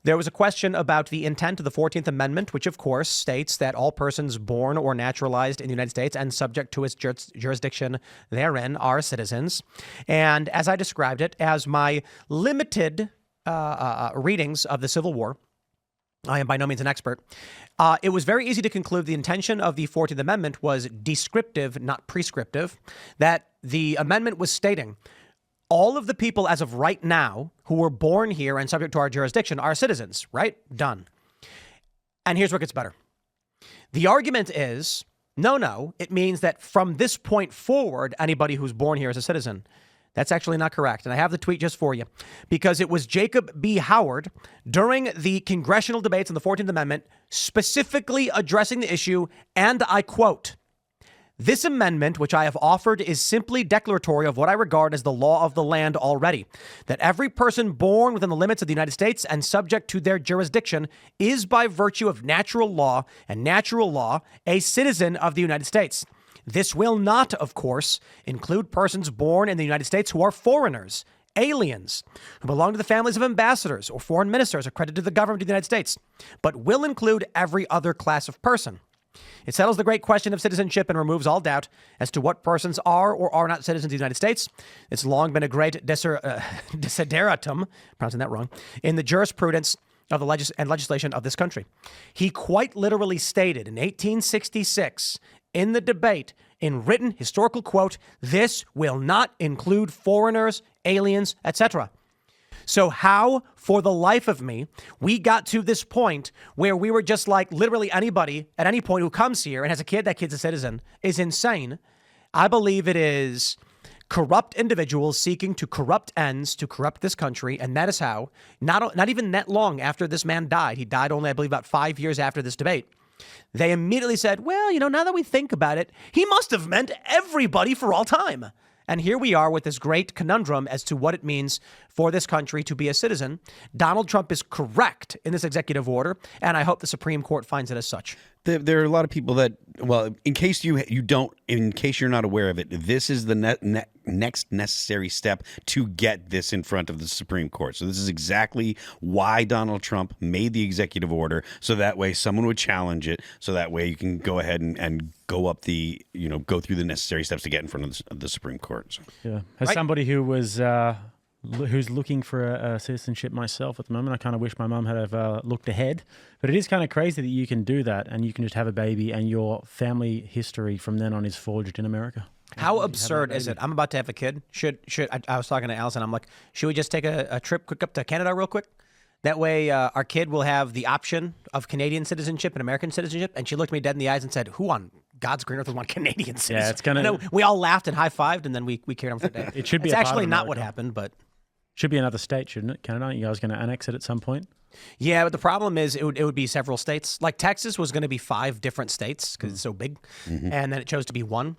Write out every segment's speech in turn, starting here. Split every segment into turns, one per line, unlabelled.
There was a question about the intent of the 14th Amendment, which, of course, states that all persons born or naturalized in the United States and subject to its jurisdiction therein are citizens. And as I described it, as my limited readings of the Civil War, I am by no means an expert. It was very easy to conclude the intention of the 14th Amendment was descriptive, not prescriptive, that the amendment was stating all of the people as of right now who were born here and subject to our jurisdiction are citizens, right? Done. And here's where it gets better. The argument is, no, it means that from this point forward, anybody who's born here is a citizen. That's actually not correct. And I have the tweet just for you because it was Jacob B. Howard during the congressional debates on the 14th Amendment, specifically addressing the issue. And I quote, "This amendment, which I have offered, is simply declaratory of what I regard as the law of the land already, that every person born within the limits of the United States and subject to their jurisdiction is by virtue of natural law a citizen of the United States. This will not, of course, include persons born in the United States who are foreigners, aliens, who belong to the families of ambassadors or foreign ministers accredited to the government of the United States, but will include every other class of person. It settles the great question of citizenship and removes all doubt as to what persons are or are not citizens of the United States. It's long been a great desideratum, pronouncing that wrong, in the jurisprudence of the legislation of this country." He quite literally stated in 1866 in the debate, in written historical quote, "This will not include foreigners, aliens, etc." So how, for the life of me, we got to this point where we were just like literally anybody at any point who comes here and has a kid, that kid's a citizen, is insane. I believe it is corrupt individuals seeking to corrupt ends to corrupt this country. And that is how, not even that long after this man died, he died only, I believe, about 5 years after this debate, they immediately said, well, now that we think about it, he must have meant everybody for all time. And here we are with this great conundrum as to what it means for this country to be a citizen. Donald Trump is correct in this executive order, and I hope the Supreme Court finds it as such.
There are a lot of people that, well, in case you're not aware of it, this is the next necessary step to get this in front of the Supreme Court. So this is exactly why Donald Trump made the executive order, so that way someone would challenge it, so that way you can go ahead and go through the necessary steps to get in front of the Supreme Court. So.
Yeah, as somebody who was who's looking for a citizenship myself at the moment, I kind of wish my mum had have looked ahead. But it is kind of crazy that you can do that and you can just have a baby and your family history from then on is forged in America.
How absurd is it? I'm about to have a kid. I was talking to Allison. I'm like, should we just take a trip quick up to Canada real quick? That way our kid will have the option of Canadian citizenship and American citizenship. And she looked me dead in the eyes and said, who on God's green earth would want Canadian citizenship?
Yeah, it's kind of...
We all laughed and high-fived, and then we carried on for the day.
It should be
it's actually not what happened, but...
Should be another state, shouldn't it? Canada? You guys going to annex it at some point?
Yeah, but the problem is it would be several states. Like Texas was going to be 5 different states because it's so big, and then it chose to be 1.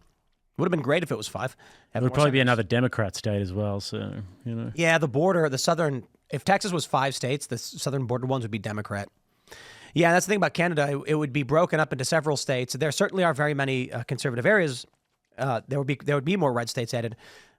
Would have been great if it was 5.
It would probably be another Democrat state as well, so,
Yeah, the border, the southern... If Texas was 5 states, the southern border ones would be Democrat. Yeah, that's the thing about Canada. It would be broken up into several states. There certainly are very many conservative areas. There would be more red states added.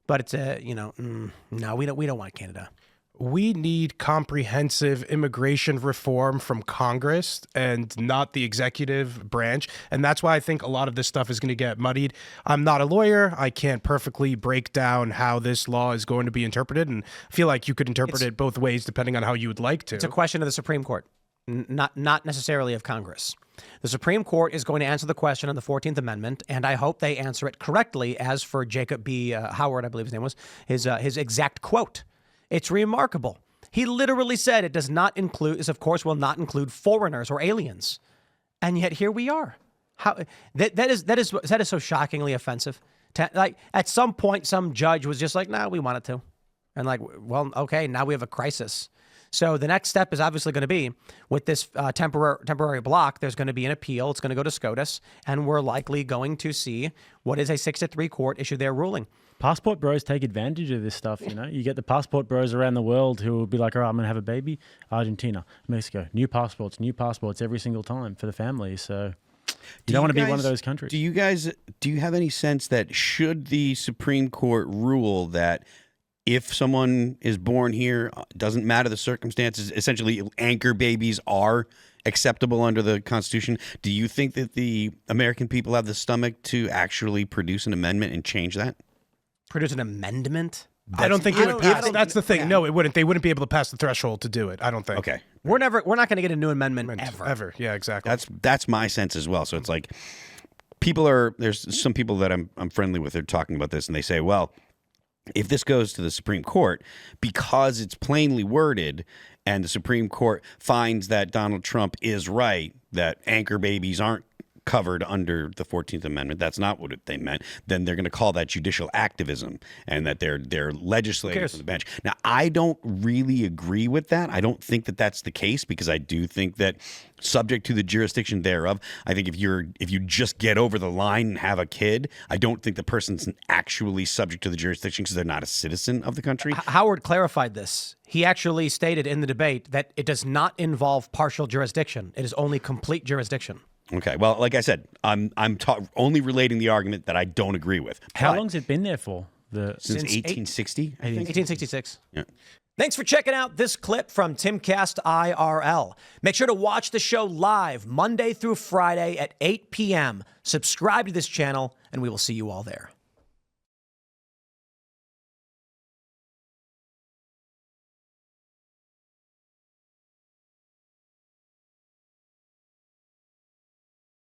But it's no, we don't want Canada.
We need comprehensive immigration reform from Congress and not the executive branch. And that's why I think a lot of this stuff is going to get muddied. I'm not a lawyer. I can't perfectly break down how this law is going to be interpreted. And I feel like you could interpret it both ways depending on how you would like to.
It's a question of the Supreme Court, not necessarily of Congress. The Supreme Court is going to answer the question on the 14th Amendment, and I hope they answer it correctly. As for Jacob B. Howard, I believe his name was, his exact quote. It's remarkable. He literally said it does not include, this of course will not include foreigners or aliens. And yet here we are. How that is so shockingly offensive. Like at some point, some judge was just like, no, we want it to. And like, well, okay, now we have a crisis. So the next step is obviously going to be with this temporary block, there's going to be an appeal. It's going to go to SCOTUS, and we're likely going to see what is a 6-3 court issue their ruling.
Passport bros take advantage of this stuff, You get the passport bros around the world who will be like, all right, I'm going to have a baby. Argentina, Mexico, new passports every single time for the family. So you don't want to be one of those countries.
Do you have any sense that should the Supreme Court rule that if someone is born here, doesn't matter the circumstances, essentially anchor babies are acceptable under the Constitution. Do you think that the American people have the stomach to actually produce an amendment and change that?
Produce an amendment?
I don't think it would pass. That's the thing. No, it wouldn't. They wouldn't be able to pass the threshold to do it. I don't think.
Okay.
We're not going to get a new amendment ever.
Ever. Yeah, exactly.
That's my sense as well. So it's like there's some people that I'm friendly with, they're talking about this, and they say, well, if this goes to the Supreme Court, because it's plainly worded and the Supreme Court finds that Donald Trump is right, that anchor babies aren't covered under the 14th Amendment, that's not what they meant, then they're going to call that judicial activism and that they're legislating from the bench. Now, I don't really agree with that. I don't think that that's the case, because I do think that subject to the jurisdiction thereof, I think if you just get over the line and have a kid, I don't think the person's actually subject to the jurisdiction because they're not a citizen of the country.
Howard clarified this. He actually stated in the debate that it does not involve partial jurisdiction. It is only complete jurisdiction.
Okay. Well, like I said, I'm only relating the argument that I don't agree with.
How long's it been there for?
Since 1860? I think.
1866.
Yeah.
Thanks for checking out this clip from Timcast IRL. Make sure to watch the show live Monday through Friday at 8 p.m. Subscribe to this channel, and we will see you all there.